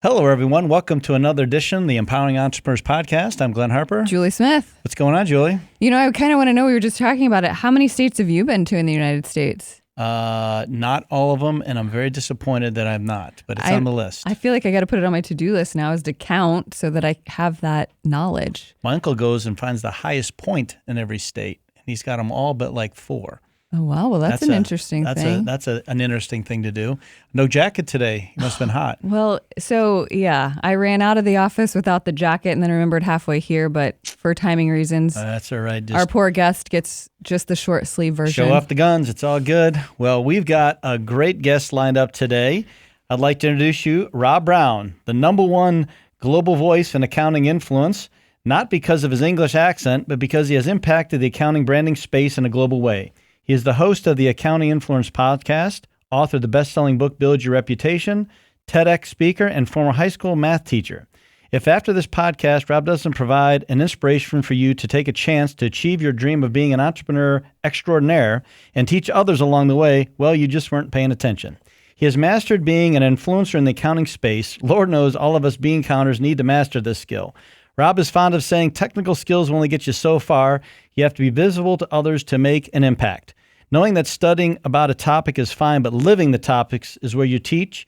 Hello, everyone. Welcome to another edition of the Empowering Entrepreneurs Podcast. I'm Glenn Harper. Julie Smith. What's going on, Julie? You know, I kind of want to know, we were just talking about it. How many states have you been to in the United States? Not all of them, and I'm very disappointed that I'm not, but it's on the list. I feel like I got to put it on my to-do list now is to count so that I have that knowledge. My uncle goes and finds the highest point in every state, and he's got them all but like 4. Oh, wow. Well, that's an interesting thing. That's an interesting thing to do. No jacket today. It must have been hot. Well, so yeah, I ran out of the office without the jacket and then remembered halfway here, but for timing reasons, That's all right. our poor guest gets just the short sleeve version. Show off the guns. It's all good. Well, we've got a great guest lined up today. I'd like to introduce you, Rob Brown, the #1 global voice in accounting influence, not because of his English accent, but because he has impacted the accounting branding space in a global way. He is the host of the Accounting Influence podcast, author of the best-selling book Build Your Reputation, TEDx speaker, and former high school math teacher. If after this podcast, Rob doesn't provide an inspiration for you to take a chance to achieve your dream of being an entrepreneur extraordinaire and teach others along the way, well, you just weren't paying attention. He has mastered being an influencer in the accounting space. Lord knows all of us bean counters need to master this skill. Rob is fond of saying technical skills will only get you so far. You have to be visible to others to make an impact. Knowing that studying about a topic is fine, but living the topics is where you teach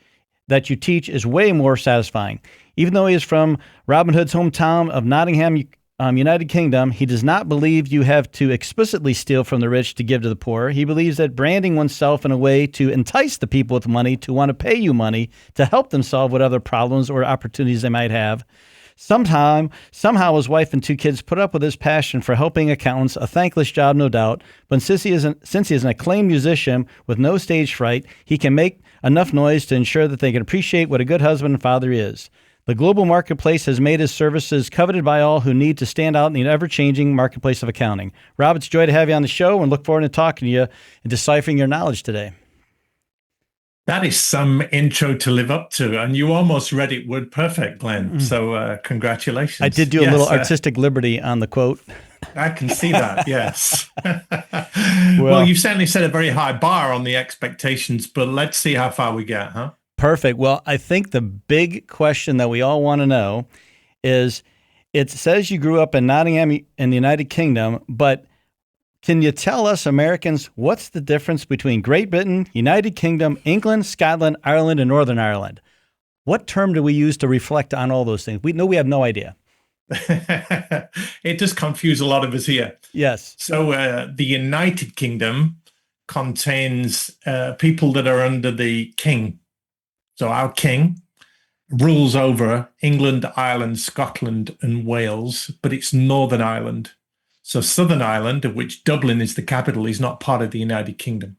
is way more satisfying. Even though he is from Robin Hood's hometown of Nottingham, United Kingdom, he does not believe you have to explicitly steal from the rich to give to the poor. He believes that branding oneself in a way to entice the people with money to want to pay you money to help them solve whatever problems or opportunities they might have. Somehow his wife and 2 kids put up with his passion for helping accountants, a thankless job, no doubt. But since he is an acclaimed musician with no stage fright, he can make enough noise to ensure that they can appreciate what a good husband and father he is. The global marketplace has made his services coveted by all who need to stand out in the ever-changing marketplace of accounting. Rob, it's a joy to have you on the show and look forward to talking to you and deciphering your knowledge today. That is some intro to live up to, and you almost read it word perfect, Glenn. So congratulations. I did do a little artistic liberty on the quote. I can see that, yes. Well, you've certainly set a very high bar on the expectations, but let's see how far we get, huh? Perfect. Well, I think the big question that we all want to know is, it says you grew up in Nottingham in the United Kingdom, but can you tell us Americans what's the difference between Great Britain, United Kingdom, England, Scotland, Ireland, and Northern Ireland? What term do we use to reflect on all those things? We have no idea. It does confuse a lot of us here. Yes. So the United Kingdom contains people that are under the king. So our king rules over England, Ireland, Scotland, and Wales, but it's Northern Ireland. So Southern Ireland, of which Dublin is the capital, is not part of the United Kingdom.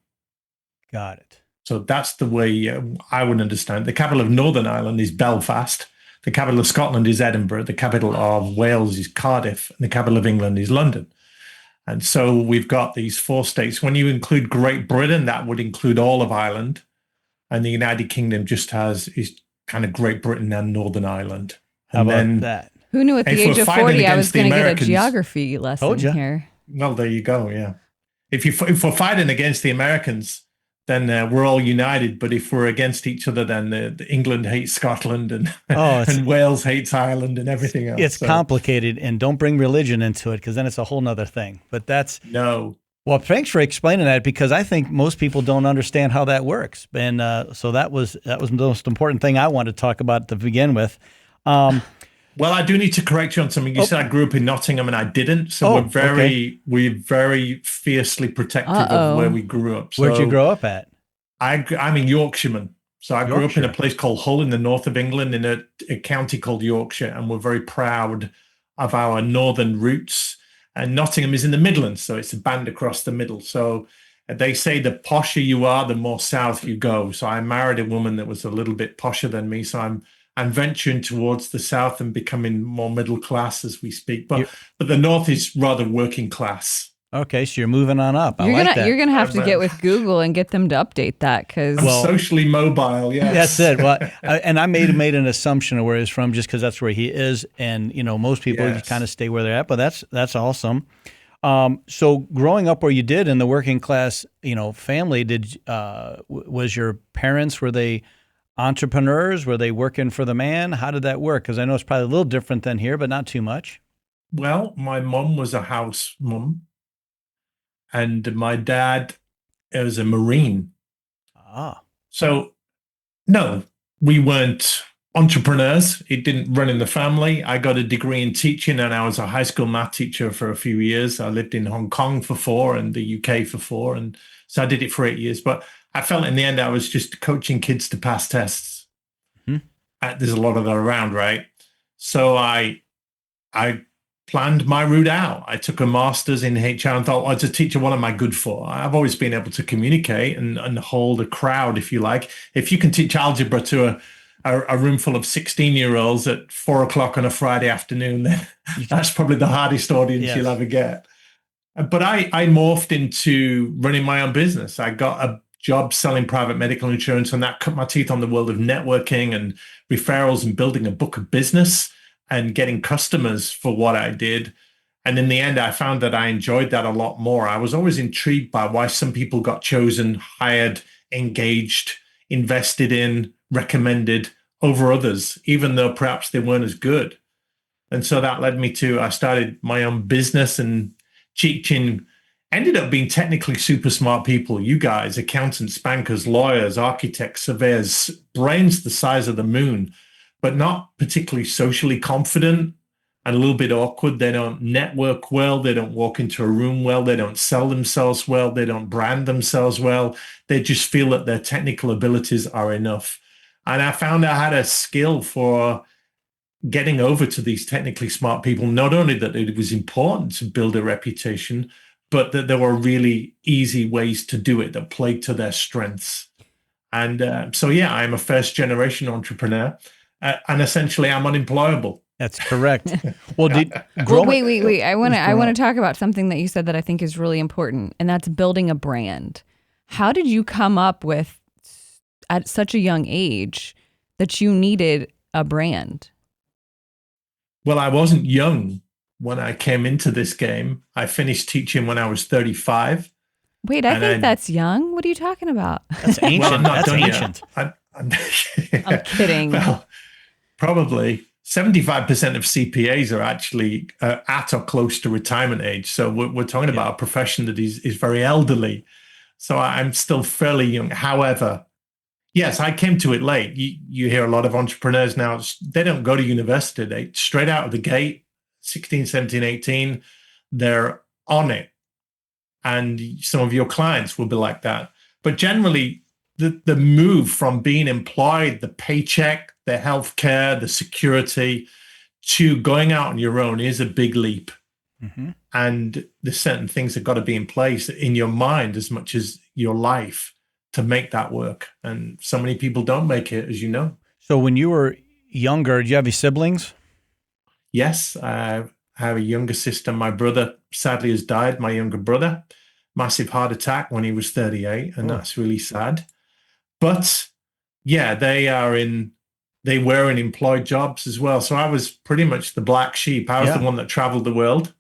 Got it. So that's the way I would understand. The capital of Northern Ireland is Belfast. The capital of Scotland is Edinburgh. The capital of Wales is Cardiff. And the capital of England is London. And so we've got these 4 states. When you include Great Britain, that would include all of Ireland. And the United Kingdom just is kind of Great Britain and Northern Ireland. And How about that? Who knew at the age of 40 I was going to get a geography lesson here? Well, there you go, yeah. If we're fighting against the Americans, then we're all united. But if we're against each other, then England hates Scotland and Wales hates Ireland and everything else. It's complicated, and don't bring religion into it because then it's a whole nother thing. But No. Well, thanks for explaining that, because I think most people don't understand how that works. And so that was the most important thing I wanted to talk about to begin with. Well, I do need to correct you on something. You said I grew up in Nottingham and I didn't. So we're very fiercely protective of where we grew up. So where'd you grow up at? I'm a Yorkshireman. So I grew up in a place called Hull in the north of England in a county called Yorkshire. And we're very proud of our northern roots. And Nottingham is in the Midlands. So it's a band across the middle. So they say the posher you are, the more south you go. So I married a woman that was a little bit posher than me. So I'm venturing towards the south and becoming more middle class as we speak. But the north is rather working class. Okay, so you're moving on up. You're gonna have to get with Google and get them to update that, because I'm socially mobile. Yes, that's it. Well, and I made an assumption of where he's from just because that's where he is, and most people kind of stay where they're at. But that's awesome. So growing up where you did in the working class, family, was your parents, were they entrepreneurs? Were they working for the man? How did that work? Because I know it's probably a little different than here, but not too much. Well, my mum was a house mum, and my dad was a Marine. Ah, So, no, we weren't entrepreneurs. It didn't run in the family. I got a degree in teaching, and I was a high school math teacher for a few years. I lived in Hong Kong for 4 and the UK for 4. And so I did it for 8 years. But I felt in the end I was just coaching kids to pass tests. Hmm. There's a lot of that around, right? So I planned my route out. I took a master's in HR and thought, as a teacher, what am I good for? I've always been able to communicate and hold a crowd, if you like. If you can teach algebra to a room full of 16-year-olds at 4 o'clock on a Friday afternoon, then that's probably the hardest audience you'll ever get. But I morphed into running my own business. I got a job selling private medical insurance, and that cut my teeth on the world of networking and referrals and building a book of business and getting customers for what I did. And in the end, I found that I enjoyed that a lot more. I was always intrigued by why some people got chosen, hired, engaged, invested in, recommended over others, even though perhaps they weren't as good. And so that led me to, I started my own business and teaching, ended up being technically super smart people. You guys, accountants, bankers, lawyers, architects, surveyors, brains the size of the moon, but not particularly socially confident and a little bit awkward. They don't network well. They don't walk into a room well. They don't sell themselves well. They don't brand themselves well. They just feel that their technical abilities are enough. And I found I had a skill for getting over to these technically smart people, not only that it was important to build a reputation, but that there were really easy ways to do it that played to their strengths. And so, yeah, I'm a first generation entrepreneur. And essentially, I'm unemployable. that's correct. Well, Well, wait. I want to talk about something that you said that I think is really important, and that's building a brand. How did you come up with, at such a young age, that you needed a brand? Well, I wasn't young when I came into this game. I finished teaching when I was 35. Wait, I think that's young. What are you talking about? That's ancient. Well, I'm not That's done ancient. yet. I'm kidding. Well, probably 75% of CPAs are actually at or close to retirement age. So we're talking about a profession that is very elderly. So I'm still fairly young. However, yes, I came to it late. You hear a lot of entrepreneurs now, they don't go to university. They straight out of the gate, 16, 17, 18, they're on it. And some of your clients will be like that. But generally, the move from being employed, the paycheck, the healthcare, the security, to going out on your own is a big leap. Mm-hmm. And there's certain things that got to be in place in your mind as much as your life to make that work. And so many people don't make it, as you know. So when you were younger, did you have any siblings? Yes, I have a younger sister. My brother sadly has died, my younger brother. Massive heart attack when he was 38, and that's really sad. But yeah, they were in employed jobs as well. So I was pretty much the black sheep. I was the one that traveled the world.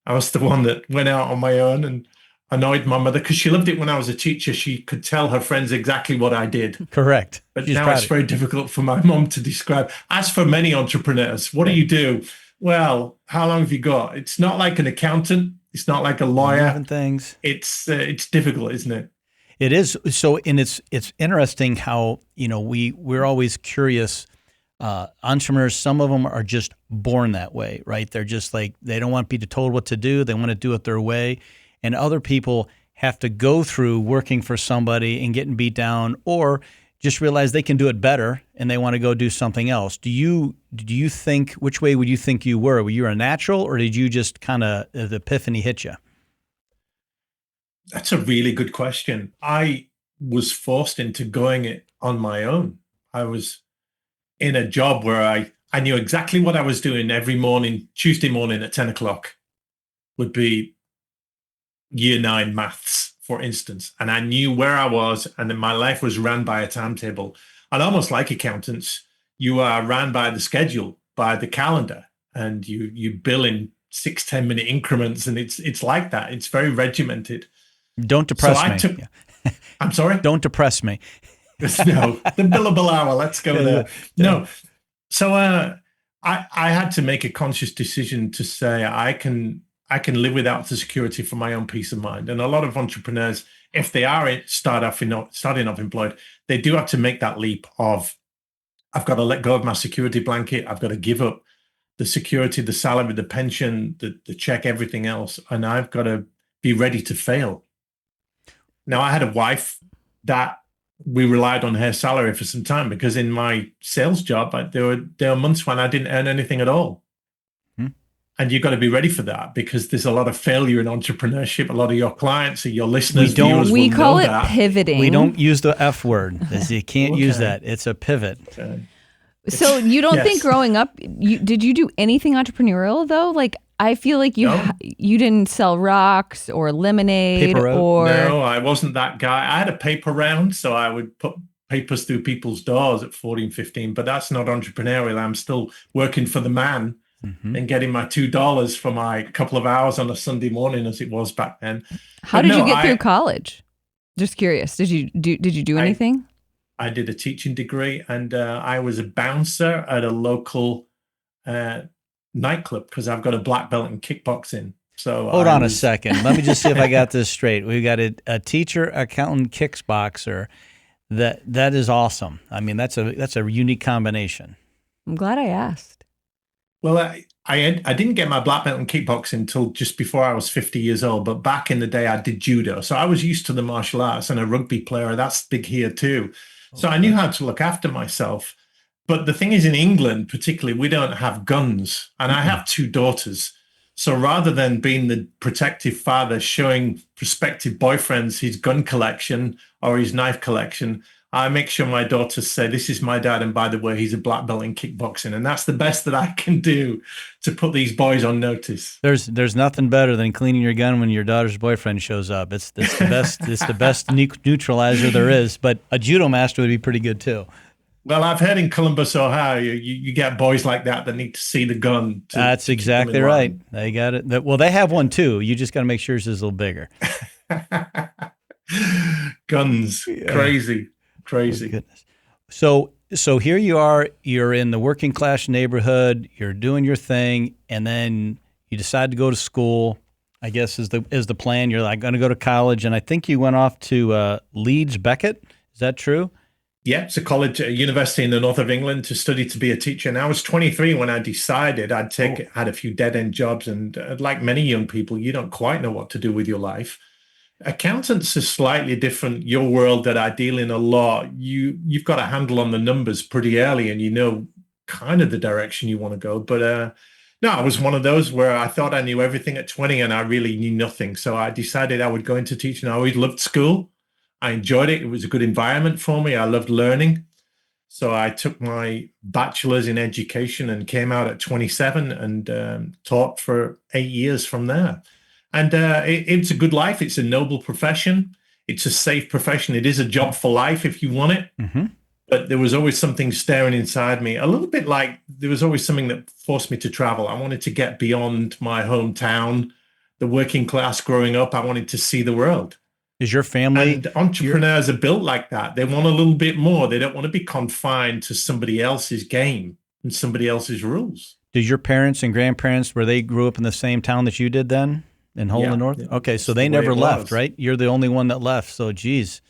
I was the one that went out on my own and annoyed my mother because she loved it when I was a teacher. She could tell her friends exactly what I did. Correct. But now it's very difficult for my mom to describe. As for many entrepreneurs, what do you do? Well, how long have you got? It's not like an accountant. It's not like a lawyer. Different things. It's difficult, isn't it? It is. So, and it's interesting how, we're always curious. Entrepreneurs, some of them are just born that way, right? They're just like, they don't want to be told what to do. They want to do it their way. And other people have to go through working for somebody and getting beat down, or just realize they can do it better and they want to go do something else. Do you think, which way would you think you were? Were you a natural, or did you just kind of, the epiphany hit you? That's a really good question. I was forced into going it on my own. I was in a job where I knew exactly what I was doing every morning. Tuesday morning at 10 o'clock would be year 9 maths, for instance. And I knew where I was, and then my life was ran by a timetable. And almost like accountants, you are ran by the schedule, by the calendar, and you bill in 6-10 minute increments. And it's like that. It's very regimented. Don't depress me. I'm sorry? Don't depress me. No, the billable hour. Let's go there. No. So I had to make a conscious decision to say I can live without the security for my own peace of mind. And a lot of entrepreneurs, if they are starting off employed, they do have to make that leap of I've got to let go of my security blanket. I've got to give up the security, the salary, the pension, the check, everything else, and I've got to be ready to fail. Now, I had a wife that we relied on her salary for some time because in my sales job, there were months when I didn't earn anything at all. And you've got to be ready for that because there's a lot of failure in entrepreneurship. A lot of your clients or your listeners, viewers we will call know it that. pivoting. We don't use the F word. You can't use that. It's a pivot. Okay. So you don't Yes. think growing up, did you do anything entrepreneurial though? Like I feel like No. you didn't sell rocks or lemonade Paper route? or No, I wasn't that guy. I had a paper round, so I would put papers through people's doors at 14, 15, but that's not entrepreneurial. I'm still working for the man and getting my $2 for my couple of hours on a Sunday morning as it was back then. How But did you no, get through college? Just curious. Did you do anything? I did a teaching degree and I was a bouncer at a local nightclub because I've got a black belt in kickboxing. So Hold on a second. Let me just see if I got this straight. We've got a teacher, accountant, kickboxer. That is awesome. I mean, that's a unique combination. I'm glad I asked. Well, I didn't get my black belt in kickboxing until just before I was 50 years old. But back in the day, I did judo. So I was used to the martial arts and a rugby player. That's big here too. So I knew how to look after myself. But the thing is, in England, particularly, we don't have guns. And I have two daughters. So rather than being the protective father showing prospective boyfriends his gun collection or his knife collection, I make sure my daughters say, this is my dad. And by the way, he's a black belt in kickboxing. And that's the best that I can do to put these boys on notice. There's nothing better than cleaning your gun when your daughter's boyfriend shows up. It's the best. It's the best neutralizer there is. But a judo master would be pretty good too. Well, I've heard in Columbus, Ohio, you get boys like that need to see the gun. That's exactly right. They got it. Well, they have one too. You just got to make sure it's a little bigger. Guns, crazy. Oh, goodness. So here you are. You're in the working class neighborhood. You're doing your thing, and then you decide to go to school. I guess is the plan. You're like going to go to college, and I think you went off to Leeds Beckett. Is that true? Yeah, it's a university in the north of England to study to be a teacher. And I was 23 when I decided had a few dead-end jobs. And like many young people, you don't quite know what to do with your life. Accountants are slightly different. Your world that I deal in a lot, you've got a handle on the numbers pretty early and you know kind of the direction you want to go. But no, I was one of those where I thought I knew everything at 20 and I really knew nothing. So I decided I would go into teaching. I always loved school. I enjoyed it. It was a good environment for me. I loved learning. So I took my bachelor's in education and came out at 27 and taught for 8 years from there. And it's a good life. It's a noble profession. It's a safe profession. It is a job for life if you want it. Mm-hmm. But there was always something staring inside me, a little bit like there was always something that forced me to travel. I wanted to get beyond my hometown, the working class growing up. I wanted to see the world. Is your family? And entrepreneurs are built like that. They want a little bit more. They don't want to be confined to somebody else's game and somebody else's rules. Did your parents and grandparents, where they grew up in the same town that you did then in Hull in the North? Okay, so they never left, right? You're the only one that left. So, geez.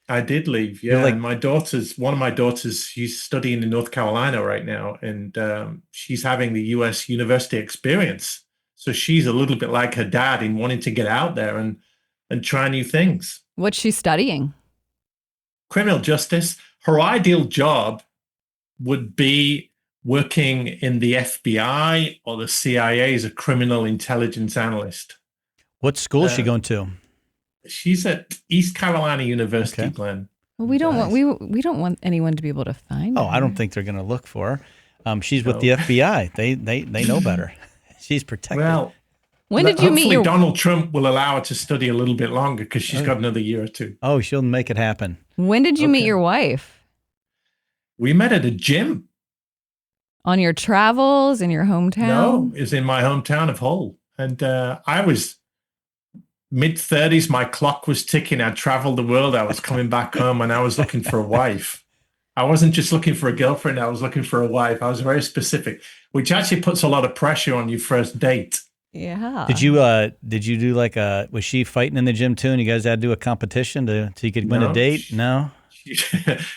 I did leave, yeah. And one of my daughters, she's studying in North Carolina right now, and she's having the U.S. university experience. So she's a little bit like her dad in wanting to get out there and try new things. What's she studying? Criminal justice. Her ideal job would be working in the FBI or the CIA as a criminal intelligence analyst. What school is she going to? She's at East Carolina University, Glenn. Well, we don't want anyone to be able to find her. Oh, I don't think they're going to look for her. She's with the FBI. They know better. She's protected. Well, when did you meet Donald Trump will allow her to study a little bit longer because she's got another year or two. Oh, she'll make it happen. When did you meet your wife? We met at a gym. On your travels in your hometown? No, it's in my hometown of Hull. And I was mid-30s, my clock was ticking. I'd traveled the world. I was coming back home and I was looking for a wife. I wasn't just looking for a girlfriend. I was looking for a wife. I was very specific, which actually puts a lot of pressure on your first date. Yeah. Did you do like was she fighting in the gym too, and you guys had to do a competition so you could win a date? No?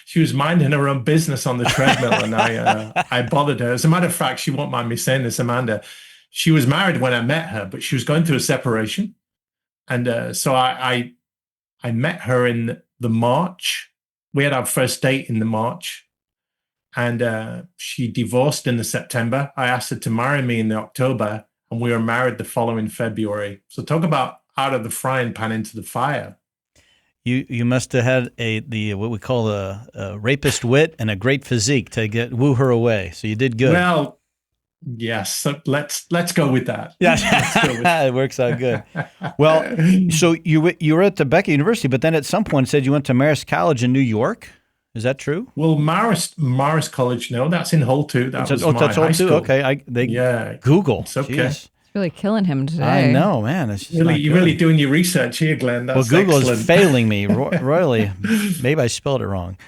She was minding her own business on the treadmill, and I bothered her. As a matter of fact, she won't mind me saying this, Amanda. She was married when I met her, but she was going through a separation. And so I met her in the March. We had our first date in the March, and she divorced in the September. I asked her to marry me in the October, and we were married the following February. So talk about out of the frying pan into the fire. You must have had what we call a rapist wit and a great physique to woo her away. So you did good. Well, yes. So let's go with that. Yeah, it works out good. Well, so you were at the Beckett University, but then at some point said you went to Marist College in New York. Is that true? Well, Marist College, no, that's in Hull too. That's high school. Okay, Google. It's okay. It's really killing him today. I know, man. It's just you're really doing your research here, Glenn. That's Google excellent. is failing me royally. Maybe I spelled it wrong.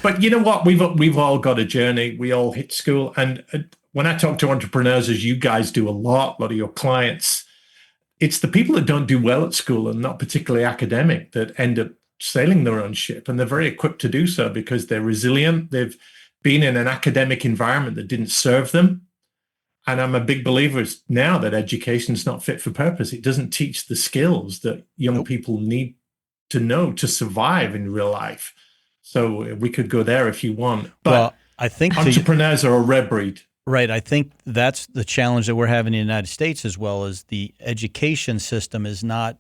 But you know what? We've all got a journey. We all hit school, and when I talk to entrepreneurs, as you guys do a lot of your clients, it's the people that don't do well at school and not particularly academic that end up sailing their own ship, and they're very equipped to do so because they're resilient. They've been in an academic environment that didn't serve them. And I'm a big believer now that education is not fit for purpose. It doesn't teach the skills that young people need to know to survive in real life. So we could go there if you want. But I think entrepreneurs are a rare breed. Right. I think that's the challenge that we're having in the United States as well, as the education system is not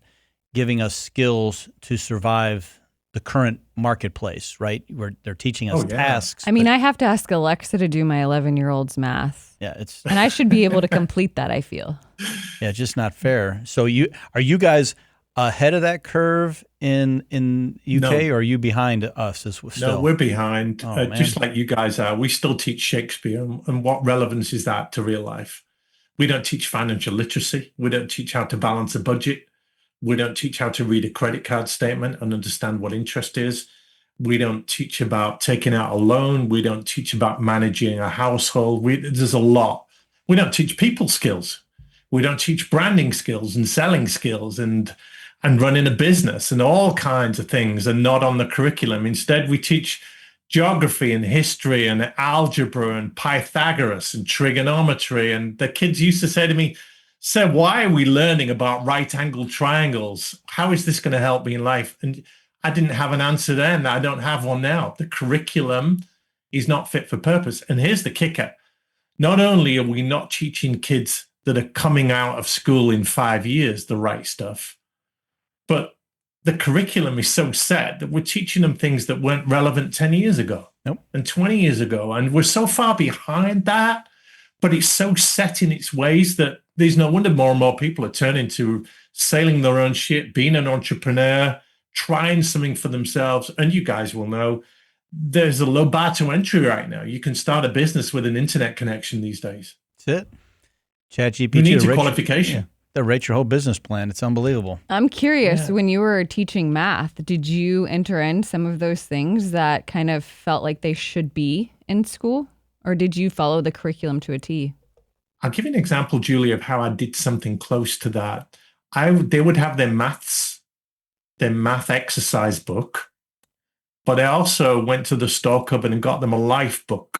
giving us skills to survive the current marketplace, right? Where they're teaching us tasks. I mean, I have to ask Alexa to do my 11-year-old's math. Yeah, and I should be able to complete that, I feel. Yeah, it's just not fair. So are you guys ahead of that curve in UK, or are you behind us still? No, we're behind, just like you guys are. We still teach Shakespeare, and what relevance is that to real life? We don't teach financial literacy. We don't teach how to balance a budget. We don't teach how to read a credit card statement and understand what interest is. We don't teach about taking out a loan. We don't teach about managing a household. There's a lot. We don't teach people skills. We don't teach branding skills and selling skills and running a business, and all kinds of things are not on the curriculum. Instead, we teach geography and history and algebra and Pythagoras and trigonometry. And the kids used to say to me, "Sir, why are we learning about right-angled triangles? How is this going to help me in life?" And I didn't have an answer then. I don't have one now. The curriculum is not fit for purpose. And here's the kicker. Not only are we not teaching kids that are coming out of school in 5 years the right stuff, but the curriculum is so set that we're teaching them things that weren't relevant 10 years ago and 20 years ago. And we're so far behind that, but it's so set in its ways that there's no wonder more and more people are turning to sailing their own ship, being an entrepreneur, trying something for themselves. And you guys will know there's a low bar to entry right now. You can start a business with an internet connection these days. That's it. ChatGPT. You need a qualification. They rate your whole business plan. It's unbelievable. I'm curious, when you were teaching math, did you enter in some of those things that kind of felt like they should be in school? Or did you follow the curriculum to a T? I'll give you an example, Julie, of how I did something close to that. They would have their math exercise book, but I also went to the store cupboard and got them a life book.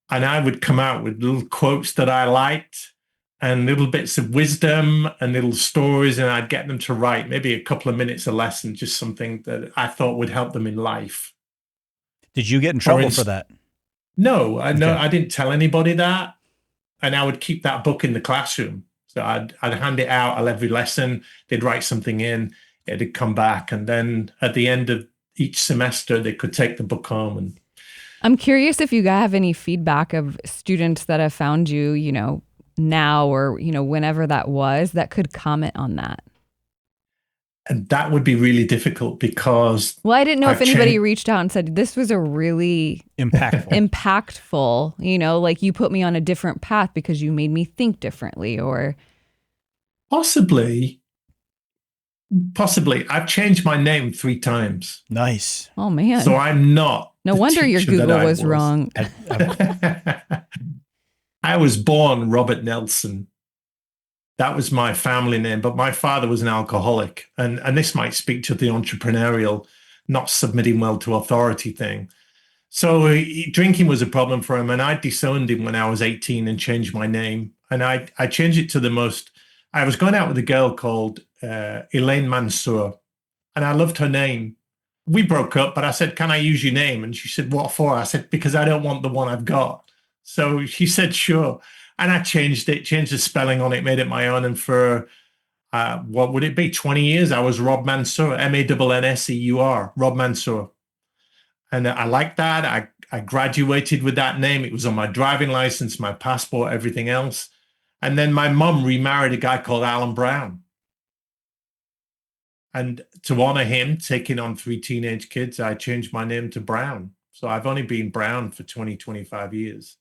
And I would come out with little quotes that I liked and little bits of wisdom and little stories, and I'd get them to write maybe a couple of minutes a lesson, just something that I thought would help them in life. Did you get in trouble for that? No, I didn't tell anybody that. And I would keep that book in the classroom. So I'd hand it out at every lesson. They'd write something in, it'd come back. And then at the end of each semester, they could take the book home. And I'm curious if you have any feedback of students that have found you, now or, whenever that was, that could comment on that. And that would be really difficult because... Well, I didn't know if anybody reached out and said, this was a really impactful, like you put me on a different path because you made me think differently, or... Possibly. Possibly. I've changed my name 3 times. Nice. Oh man. So I'm not No the wonder your teacher that Google I was wrong. I was born Robert Nelson. That was my family name, but my father was an alcoholic. And this might speak to the entrepreneurial, not submitting well to authority thing. So drinking was a problem for him, and I disowned him when I was 18 and changed my name. And I changed it to I was going out with a girl called Elaine Mansour, and I loved her name. We broke up, but I said, can I use your name? And she said, what for? I said, because I don't want the one I've got. So she said, sure. And I changed the spelling on it, made it my own. And for, what would it be, 20 years, I was Rob Mansour, Mannseur, Rob Mansour. And I liked that. I graduated with that name. It was on my driving license, my passport, everything else. And then my mum remarried a guy called Alan Brown. And to honor him, taking on 3 teenage kids, I changed my name to Brown. So I've only been Brown for 25 years.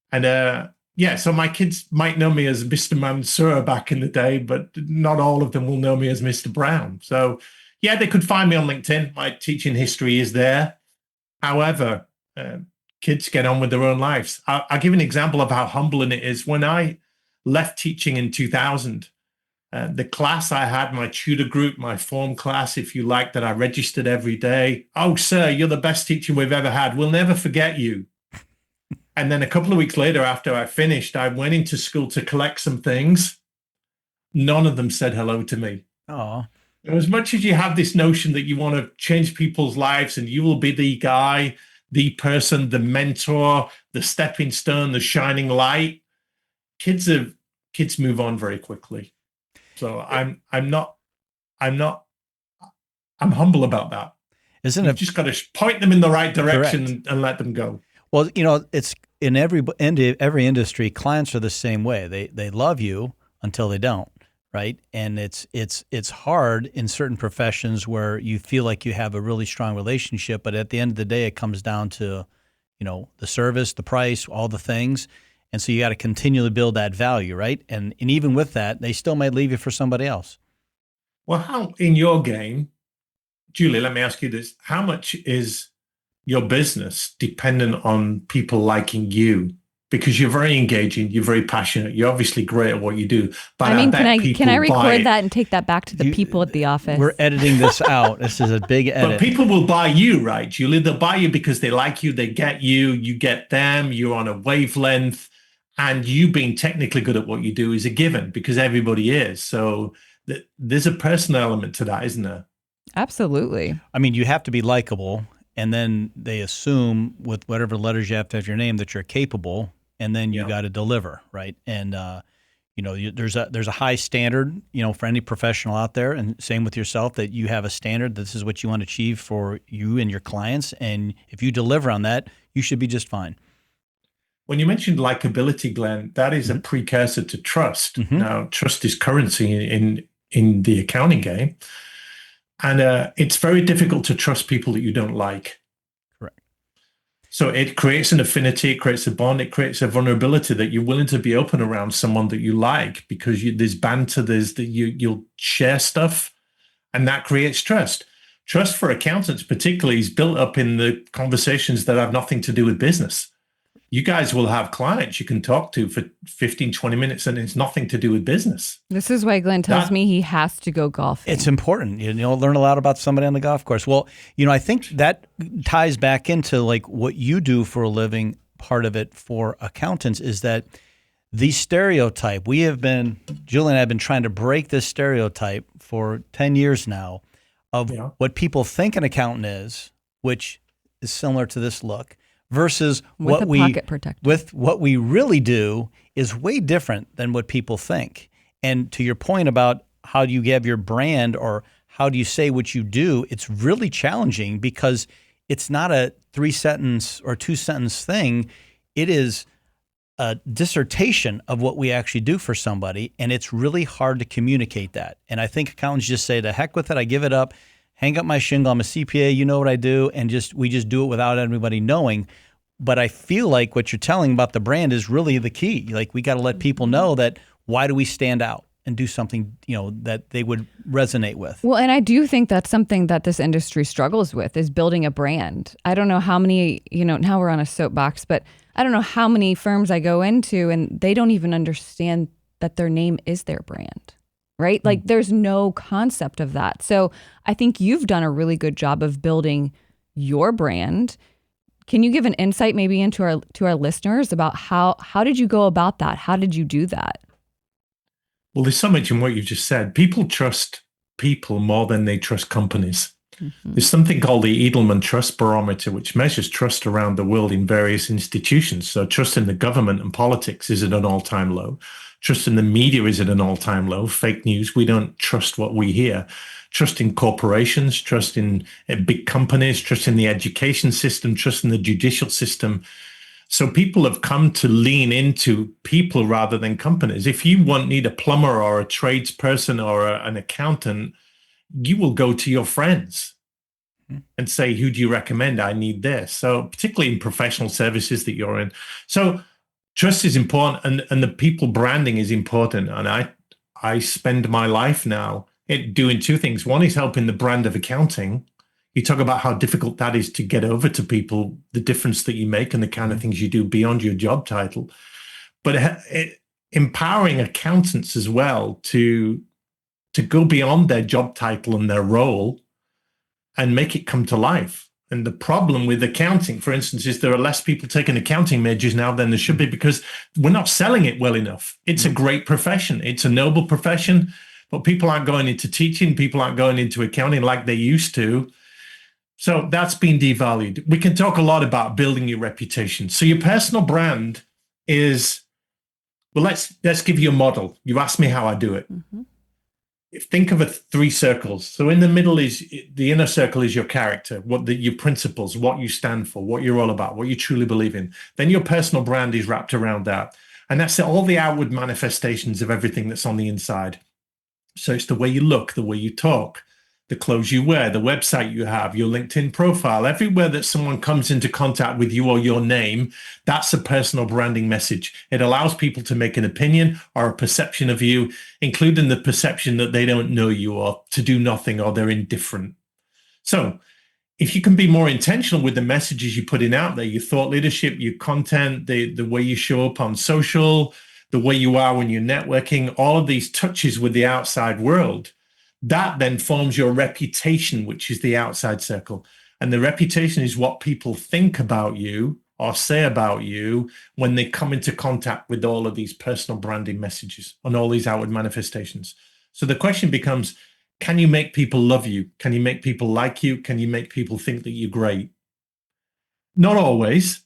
And yeah, so my kids might know me as Mr. Mansour back in the day, but not all of them will know me as Mr. Brown. So yeah, they could find me on LinkedIn. My teaching history is there. However, kids get on with their own lives. I'll give an example of how humbling it is. When I left teaching in 2000, the class I had, my tutor group, my form class, if you like, that I registered every day. Oh, sir, you're the best teacher we've ever had. We'll never forget you. And then a couple of weeks later, after I finished, I went into school to collect some things. None of them said hello to me. Oh. As much as you have this notion that you want to change people's lives and you will be the guy, the person, the mentor, the stepping stone, the shining light, kids move on very quickly. So I'm humble about that. Isn't You've it? just got to point them in the right direction Correct. and let them go. Well, it's in every industry. Clients are the same way. They love you until they don't, right? And it's hard in certain professions where you feel like you have a really strong relationship, but at the end of the day, it comes down to, the service, the price, all the things. And so you got to continually build that value, right? And even with that, they still might leave you for somebody else. Well, how in your game, Julie, let me ask you this. How much is your business dependent on people liking you? Because you're very engaging, you're very passionate, you're obviously great at what you do. But I bet can I record that and take that back to the people at the office? We're editing this out. This is a big edit. But people will buy you, right, Julie? They'll buy you because they like you, they get you, you get them, you're on a wavelength, and you being technically good at what you do is a given because everybody is. So there's a personal element to that, isn't there? Absolutely. I mean, you have to be likable, and then they assume with whatever letters you have to have your name that you're capable, and then you got to deliver, right? And there's a high standard, for any professional out there, and same with yourself, that you have a standard. This is what you want to achieve for you and your clients, and if you deliver on that, you should be just fine. When you mentioned likability, Glenn, that is a precursor to trust. Mm-hmm. Now, trust is currency in the accounting game. And it's very difficult to trust people that you don't like. Correct. So it creates an affinity, it creates a bond, it creates a vulnerability that you're willing to be open around someone that you like because there's banter, you'll share stuff, and that creates trust. Trust for accountants particularly is built up in the conversations that have nothing to do with business. You guys will have clients you can talk to for 15, 20 minutes and it's nothing to do with business. This is why Glenn tells me he has to go golfing. It's important. Learn a lot about somebody on the golf course. Well, I think that ties back into like what you do for a living. Part of it for accountants is that the stereotype, Julie and I have been trying to break this stereotype for 10 years now of what people think an accountant is, which is similar to this look. Versus what we really do is way different than what people think. And to your point about how do you have your brand or how do you say what you do, it's really challenging because it's not a 3-sentence or 2-sentence thing. It is a dissertation of what we actually do for somebody, and it's really hard to communicate that. And I think accountants just say, the heck with it, I give it up. Hang up my shingle, I'm a CPA, you know what I do, and we just do it without everybody knowing. But I feel like what you're telling about the brand is really the key. Like we got to let people know that why do we stand out? and do something, that they would resonate with. Well, and I do think that's something that this industry struggles with, is building a brand. I don't know how many, now we're on a soapbox, but I don't know how many firms I go into and they don't even understand that their name is their brand, right? Like there's no concept of that. So I think you've done a really good job of building your brand. Can you give an insight maybe into our listeners about how did you go about that? How did you do that? Well, there's so much in what you've just said. People trust people more than they trust companies. Mm-hmm. There's something called the Edelman Trust Barometer, which measures trust around the world in various institutions. So trust in the government and politics is at an all-time low. Trust in the media is at an all-time low. Fake news, we don't trust what we hear. Trust in corporations, trust in big companies, trust in the education system, trust in the judicial system. So people have come to lean into people rather than companies. If you need a plumber or a tradesperson or an accountant, you will go to your friends and say, who do you recommend? I need this. So particularly in professional services that you're in. So trust is important, and the people branding is important. And I spend my life now doing two things. One is helping the brand of accounting. You talk about how difficult that is to get over to people, the difference that you make and the kind of things you do beyond your job title. But empowering accountants as well to go beyond their job title and their role and make it come to life. And the problem with accounting, for instance, is there are less people taking accounting majors now than there should be because we're not selling it well enough. It's a great profession. It's a noble profession. But people aren't going into teaching. People aren't going into accounting like they used to. So that's been devalued. We can talk a lot about building your reputation. So your personal brand is, well, let's give you a model. You asked me how I do it. Mm-hmm. Think of three circles. So in the middle is the inner circle is your character, your principles, what you stand for, what you're all about, what you truly believe in. Then your personal brand is wrapped around that. And that's all the outward manifestations of everything that's on the inside. So it's the way you look, the way you talk, the clothes you wear, the website you have, your LinkedIn profile, everywhere that someone comes into contact with you or your name, that's a personal branding message. It allows people to make an opinion or a perception of you, including the perception that they don't know you or to do nothing or they're indifferent. So if you can be more intentional with the messages you're putting out there, your thought leadership, your content, the way you show up on social, the way you are when you're networking, all of these touches with the outside world, that then forms your reputation, which is the outside circle. And the reputation is what people think about you or say about you when they come into contact with all of these personal branding messages and all these outward manifestations. So the question becomes, can you make people love you? Can you make people like you? Can you make people think that you're great? Not always.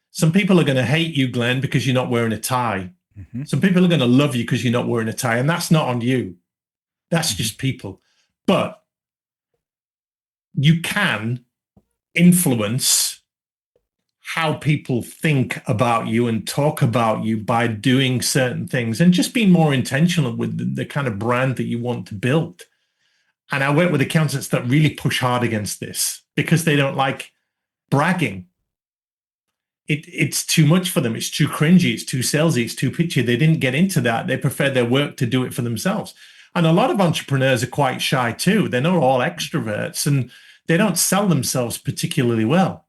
Some people are going to hate you, Glenn, because you're not wearing a tie. Mm-hmm. Some people are going to love you because you're not wearing a tie, and that's not on you. That's just people. But you can influence how people think about you and talk about you by doing certain things and just being more intentional with the kind of brand that you want to build. And I work with accountants that really push hard against this because they don't like bragging. It's too much for them. It's too cringy. It's too salesy. It's too pitchy. They didn't get into that. They prefer their work to do it for themselves. And a lot of entrepreneurs are quite shy too. They're not all extroverts and they don't sell themselves particularly well.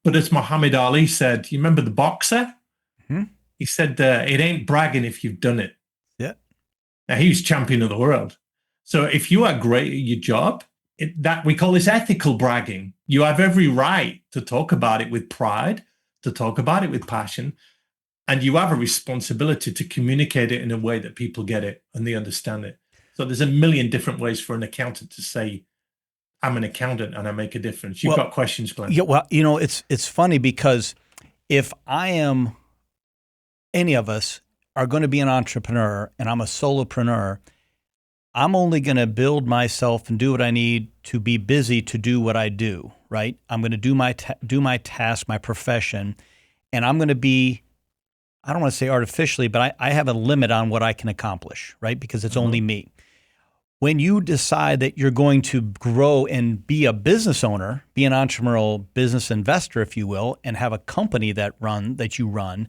But as Muhammad Ali said, you remember the boxer? Mm-hmm. He said, it ain't bragging if you've done it. Yeah. Now, he was champion of the world. So if you are great at your job, that we call this ethical bragging. You have every right to talk about it with pride, to talk about it with passion, and you have a responsibility to communicate it in a way that people get it and they understand it. So there's a million different ways for an accountant to say, I'm an accountant and I make a difference. You've got questions, Glenn. Yeah, well, it's funny because if any of us are going to be an entrepreneur and I'm a solopreneur, I'm only going to build myself and do what I need to be busy to do what I do, right? I'm going to do my task, my profession, and I'm going to be, I don't want to say artificially, but I have a limit on what I can accomplish, right? Because it's only me. When you decide that you're going to grow and be a business owner, be an entrepreneurial business investor, if you will, and have a company that you run,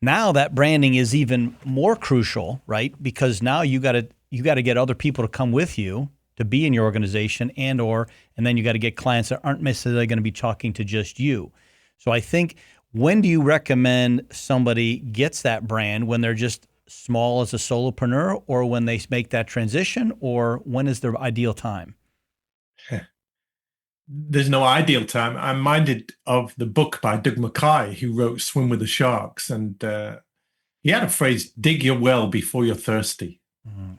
Now that branding is even more crucial, right? Because now you got to get other people to come with you to be in your organization, and then you got to get clients that aren't necessarily going to be talking to just you. So I think, when do you recommend somebody gets that brand? When they're just small as a solopreneur, or when they make that transition, or when is their ideal time? There's no ideal time. I'm minded of the book by Doug Mackay, who wrote Swim with the Sharks. And he had a phrase, dig your well before you're thirsty. Mm-hmm.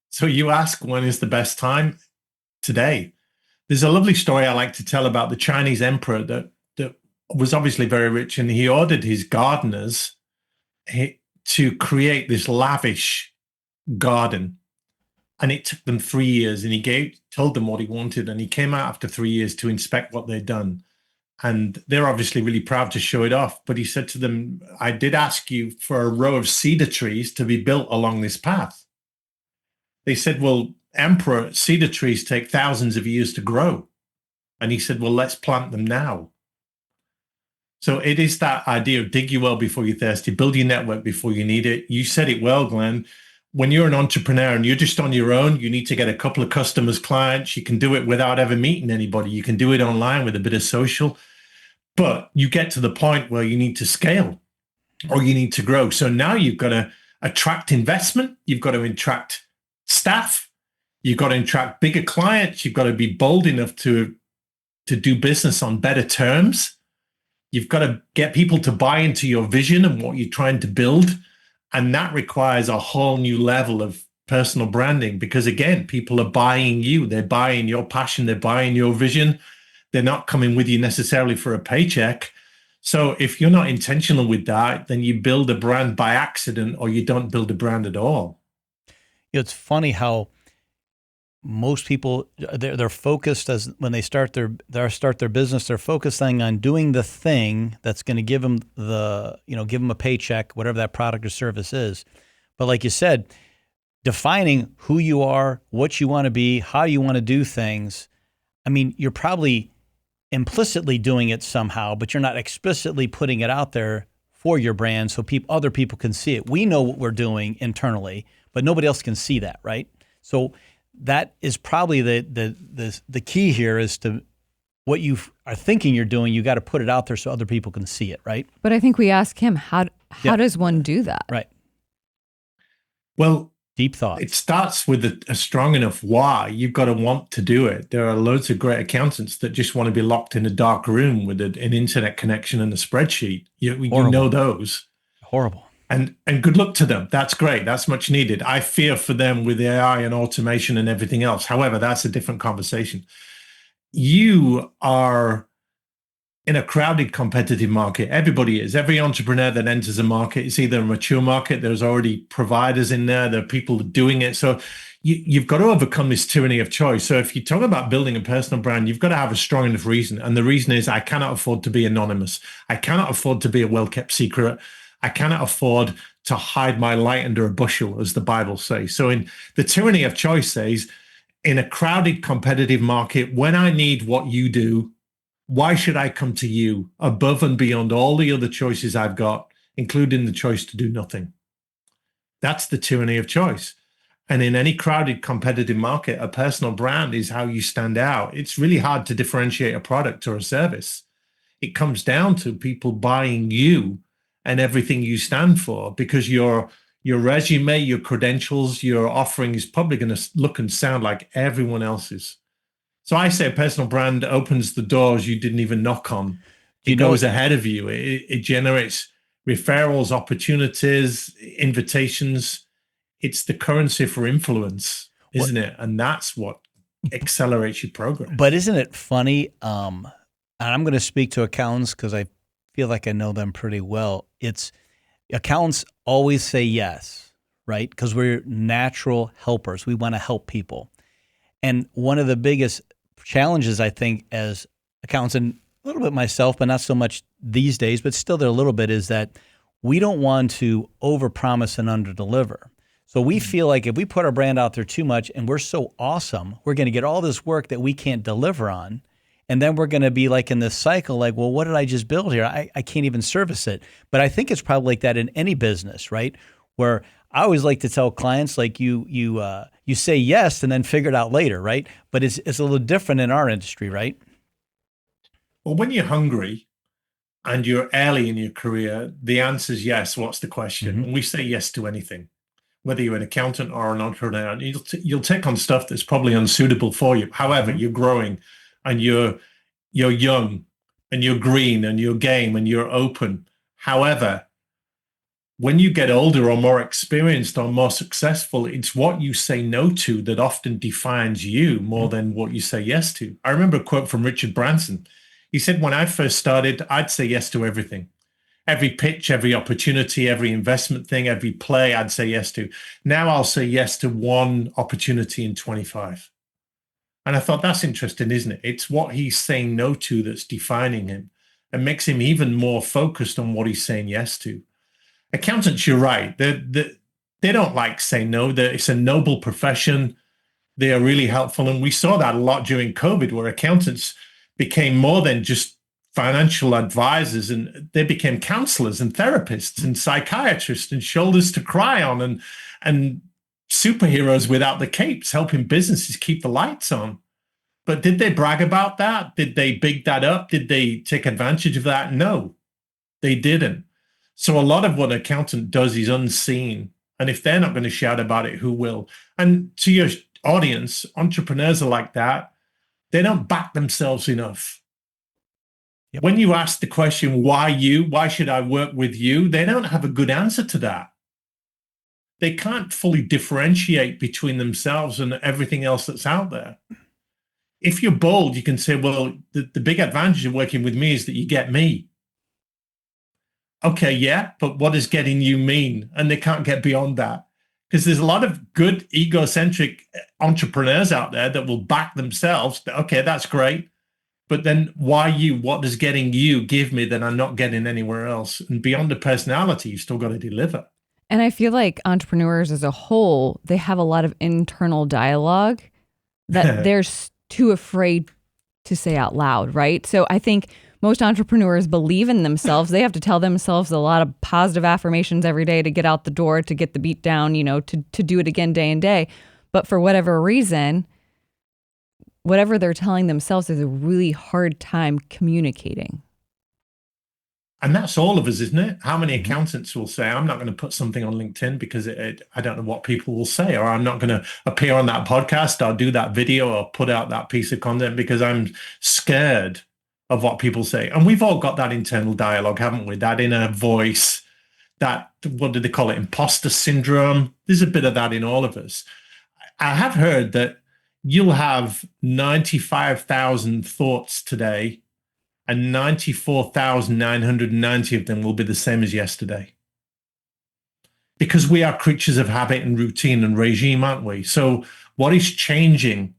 So you ask, when is the best time? Today. There's a lovely story I like to tell about the Chinese emperor that was obviously very rich, and he ordered his gardeners to create this lavish garden. And it took them 3 years, and he told them what he wanted. And he came out after 3 years to inspect what they'd done. And they're obviously really proud to show it off. But he said to them, I did ask you for a row of cedar trees to be built along this path. They said, well, Emperor, cedar trees take thousands of years to grow. And he said, well, let's plant them now. So it is that idea of dig your well before you're thirsty, build your network before you need it. You said it well, Glenn. When you're an entrepreneur and you're just on your own, you need to get a couple of customers, clients. You can do it without ever meeting anybody. You can do it online with a bit of social. But you get to the point where you need to scale or you need to grow. So now you've got to attract investment. You've got to attract staff. You've got to attract bigger clients. You've got to be bold enough to do business on better terms. You've got to get people to buy into your vision and what you're trying to build. And that requires a whole new level of personal branding, because again, people are buying you. They're buying your passion. They're buying your vision. They're not coming with you necessarily for a paycheck. So if you're not intentional with that, then you build a brand by accident, or you don't build a brand at all. It's funny how most people, they're focused, as when they start their business, they're focusing on doing the thing that's going to give them give them a paycheck, whatever that product or service is. But like you said, defining who you are, what you want to be, how you want to do things. I mean, you're probably implicitly doing it somehow, but you're not explicitly putting it out there for your brand so other people can see it. We know what we're doing internally, but nobody else can see that, right? So that is probably the key here, is to what you are thinking you're doing. You got to put it out there so other people can see it, right? But I think we ask him, how does one do that? Right. Well, deep thought. It starts with a strong enough why. You've got to want to do it. There are loads of great accountants that just want to be locked in a dark room with an internet connection and a spreadsheet. You know those. Horrible. And good luck to them. That's great. That's much needed. I fear for them with AI and automation and everything else. However, that's a different conversation. You are in a crowded, competitive market. Everybody is. Every entrepreneur that enters a market is either a mature market. There's already providers in there. There are people doing it. So you've got to overcome this tyranny of choice. So if you talk about building a personal brand, you've got to have a strong enough reason. And the reason is, I cannot afford to be anonymous. I cannot afford to be a well-kept secret. I cannot afford to hide my light under a bushel, as the Bible says. So in the tyranny of choice says, in a crowded, competitive market, when I need what you do, why should I come to you above and beyond all the other choices I've got, including the choice to do nothing? That's the tyranny of choice. And in any crowded, competitive market, a personal brand is how you stand out. It's really hard to differentiate a product or a service. It comes down to people buying you and everything you stand for, because your resume, your credentials, your offering is probably going to look and sound like everyone else's. So I say a personal brand opens the doors you didn't even knock on. It goes ahead of you. It generates referrals, opportunities, invitations. It's the currency for influence, isn't it? And that's what accelerates your progress. But isn't it funny? And I'm going to speak to accountants because I feel like I know them pretty well. It's accountants always say yes, right? Because we're natural helpers. We want to help people. And one of the biggest challenges, I think, as accountants, and a little bit myself, but not so much these days, but still there a little bit, is that we don't want to overpromise and underdeliver. So we feel like if we put our brand out there too much and we're so awesome, we're going to get all this work that we can't deliver on. And then we're going to be like in this cycle, like, well, what did I just build here? I can't even service it. But I think it's probably like that in any business, right? Where I always like to tell clients, like you say yes and then figure it out later, right? But it's a little different in our industry, right? Well, when you're hungry and you're early in your career, the answer is yes. What's the question? Mm-hmm. And we say yes to anything, whether you're an accountant or an entrepreneur. And you'll take on stuff that's probably unsuitable for you. However, you're growing and you're young and you're green and you're game and you're open. However, when you get older or more experienced or more successful, it's what you say no to that often defines you more than what you say yes to. I remember a quote from Richard Branson. He said, when I first started, I'd say yes to everything. Every pitch, every opportunity, every investment thing, every play, I'd say yes to. Now I'll say yes to one opportunity in 25. And I thought, that's interesting, isn't it? It's what he's saying no to that's defining him and makes him even more focused on what he's saying yes to. Accountants, you're right. They don't like saying no. It's a noble profession. They are really helpful. And we saw that a lot during COVID, where accountants became more than just financial advisors, and they became counselors and therapists and psychiatrists and shoulders to cry on and superheroes without the capes, helping businesses keep the lights on. But did they brag about that? Did they big that up? Did they take advantage of that? No, they didn't. So a lot of what an accountant does is unseen. And if they're not going to shout about it, who will? And to your audience, entrepreneurs are like that. They don't back themselves enough. Yep. When you ask the question, why you? Why should I work with you? They don't have a good answer to that. They can't fully differentiate between themselves and everything else that's out there. If you're bold, you can say, well, the big advantage of working with me is that you get me. Okay, yeah, but what does getting you mean? And they can't get beyond that, because there's a lot of good egocentric entrepreneurs out there that will back themselves. Okay, that's great. But then why you? What does getting you give me that I'm not getting anywhere else? And beyond the personality, you've still got to deliver. And I feel like entrepreneurs as a whole, they have a lot of internal dialogue that they're too afraid to say out loud, right? So I think most entrepreneurs believe in themselves. They have to tell themselves a lot of positive affirmations every day to get out the door, to get the beat down, to do it again day and day. But for whatever reason, whatever they're telling themselves is a really hard time communicating. And that's all of us, isn't it? How many accountants will say, I'm not going to put something on LinkedIn because I don't know what people will say, or I'm not going to appear on that podcast or do that video or put out that piece of content because I'm scared of what people say. And we've all got that internal dialogue, haven't we? That inner voice, that, what do they call it? Imposter syndrome. There's a bit of that in all of us. I have heard that you'll have 95,000 thoughts today, and 94,990 of them will be the same as yesterday. Because we are creatures of habit and routine and regime, aren't we? So what is changing?